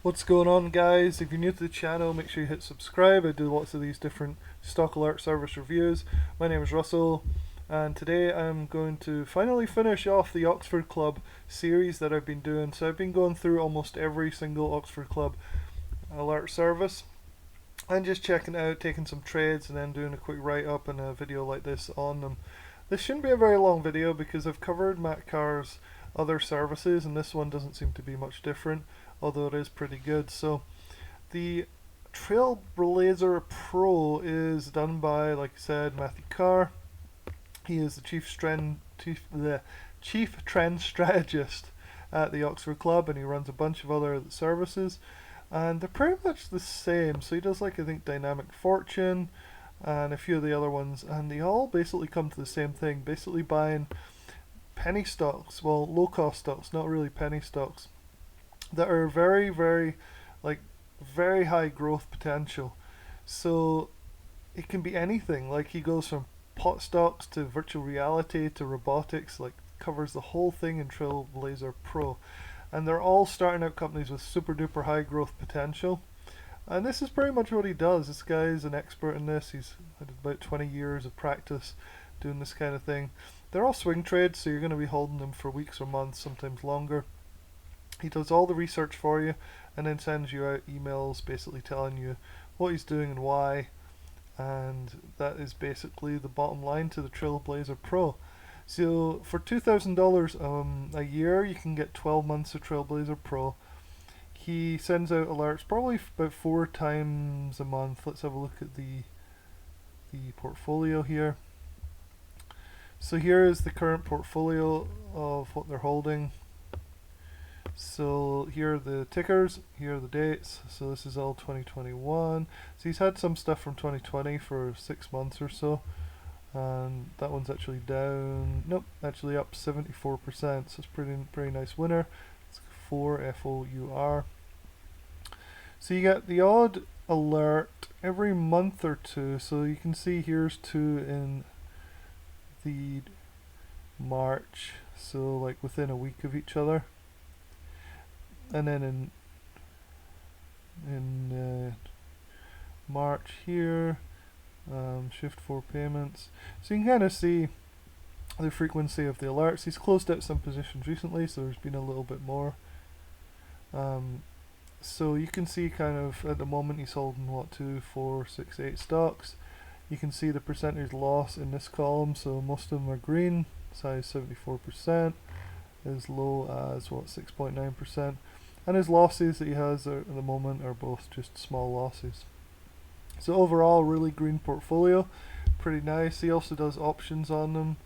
What's going on, guys? If you're new to the channel, make sure you hit subscribe. I do lots of these different stock alert service reviews. My name is Russell, and today I'm going to finally finish off the Oxford Club series that I've been doing. So I've been going through almost every single Oxford Club alert service and just checking it out, taking some trades, and then doing a quick write-up and a video like this on them. This shouldn't be a very long video because I've covered Matt Carr's other services, and this one doesn't seem to be much different, although it is pretty good. So the Trailblazer Pro is done by, like I said, Matthew Carr. He is the chief trend strategist at the Oxford Club, and he runs a bunch of other services, and they're pretty much the same. So he does, like, I think Dynamic Fortune and a few of the other ones, and they all basically come to the same thing, basically buying penny stocks, well, low cost stocks, not really penny stocks, that are very, like, very high growth potential. So it can be anything. Like, he goes from pot stocks to virtual reality to robotics, like, covers the whole thing in Trailblazer Pro. And they're all starting out companies with super duper high growth potential. And this is pretty much what he does. This guy is an expert in this. He's had about 20 years of practice doing this kind of thing. They're all swing trades, so you're going to be holding them for weeks or months, sometimes longer. He does all the research for you and then sends you out emails basically telling you what he's doing and why. And that is basically the bottom line to the Trailblazer Pro. So for $2,000 a year, you can get 12 months of Trailblazer Pro. He sends out alerts probably about 4 times a month. Let's have a look at the portfolio here. So here is the current portfolio of what they're holding. So here are the tickers, here are the dates. So this is all 2021. So he's had some stuff from 2020 for 6 months or so. And that one's actually down, nope, actually up 74%. So it's pretty nice winner. It's 4FOUR. So you get the odd alert every month or two. So you can see here's two in the March, so like within a week of each other, and then in March here, shift 4 payments. So you can kind of see the frequency of the alerts. He's closed out some positions recently, so there's been a little bit more. So you can see kind of at the moment he's holding what, 2, 4, 6, 8 stocks. You can see the percentage loss in this column, so most of them are green, size 74%, as low as what, 6.9%, and his losses that he has at the moment are both just small losses. So overall, really green portfolio, pretty nice. He also does options on them.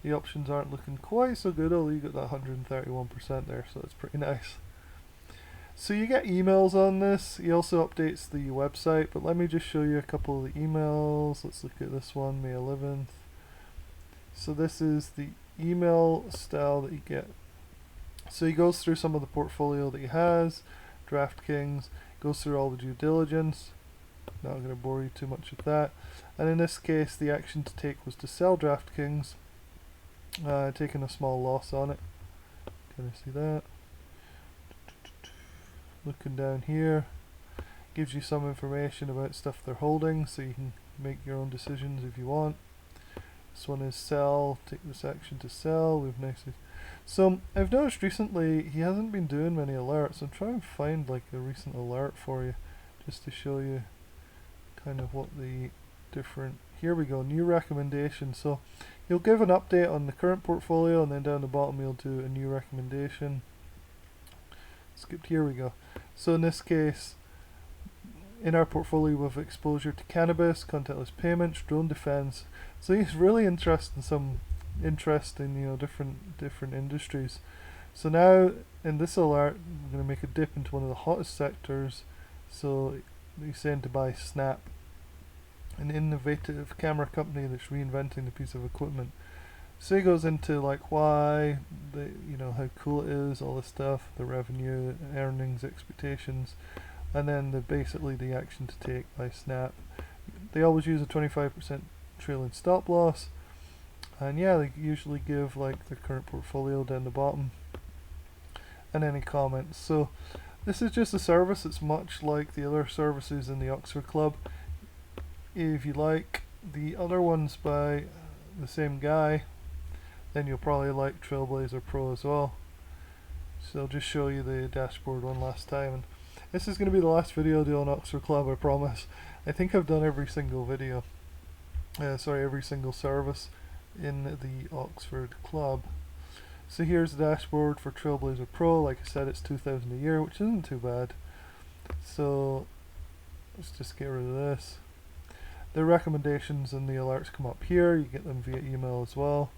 The options aren't looking quite so good, although you got that 131% there, so that's pretty nice. So you get emails on this. He also updates the website, but let me just show you a couple of the emails. Let's look at this one, May 11th. So this is the email style that you get. So he goes through some of the portfolio that he has, DraftKings, goes through all the due diligence. Not going to bore you too much with that. And in this case, the action to take was to sell DraftKings, taking a small loss on it. Can I see that? Looking down here, gives you some information about stuff they're holding, so you can make your own decisions if you want. This one is sell, take this action to sell. We've next. So I've noticed recently he hasn't been doing many alerts. I'm trying to find like a recent alert for you, just to show you kind of what the different. Here we go, new recommendation. So he'll give an update on the current portfolio, and then down the bottom he'll do a new recommendation. Skipped, here we go. So in this case, in our portfolio we have exposure to cannabis, contactless payments, drone defense. So he's really interested in some interesting, different industries. So now in this alert, we're going to make a dip into one of the hottest sectors. So he's saying to buy Snap, an innovative camera company that's reinventing the piece of equipment. So he goes into like why, how cool it is, all this stuff, the revenue, earnings, expectations, and then basically the action to take by Snap. They always use a 25% trailing stop loss, and yeah, they usually give like the current portfolio down the bottom, and any comments. So This is just a service that's much like the other services in the Oxford Club. If you like the other ones by the same guy, then you'll probably like Trailblazer Pro as well. So I'll just show you the dashboard one last time. And this is going to be the last video I do on Oxford Club, I promise. I think I've done every single video. Every single service in the Oxford Club. So here's the dashboard for Trailblazer Pro. Like I said, it's $2,000 a year, which isn't too bad. So let's just get rid of this. The recommendations and the alerts come up here. You get them via email as well.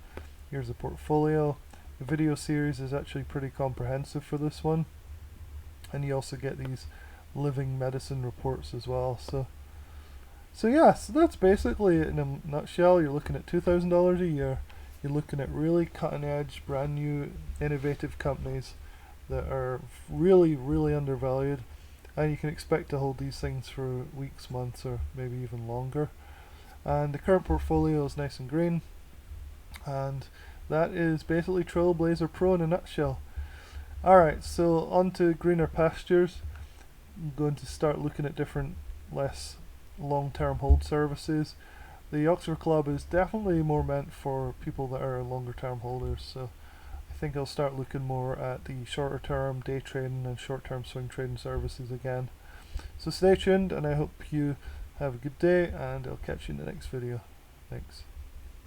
Here's the portfolio. The video series is actually pretty comprehensive for this one. And you also get these living medicine reports as well. So yeah, so that's basically it in a nutshell. You're looking at $2,000 a year. You're looking at really cutting edge, brand new, innovative companies that are really, really undervalued. And you can expect to hold these things for weeks, months, or maybe even longer. And the current portfolio is nice and green. And that is basically Trailblazer Pro in a nutshell. Alright, so on to greener pastures. I'm going to start looking at different, less long-term hold services. The Oxford Club is definitely more meant for people that are longer term holders, so I think I'll start looking more at the shorter term day trading and short term swing trading services again. So stay tuned, and I hope you have a good day, and I'll catch you in the next video. Thanks.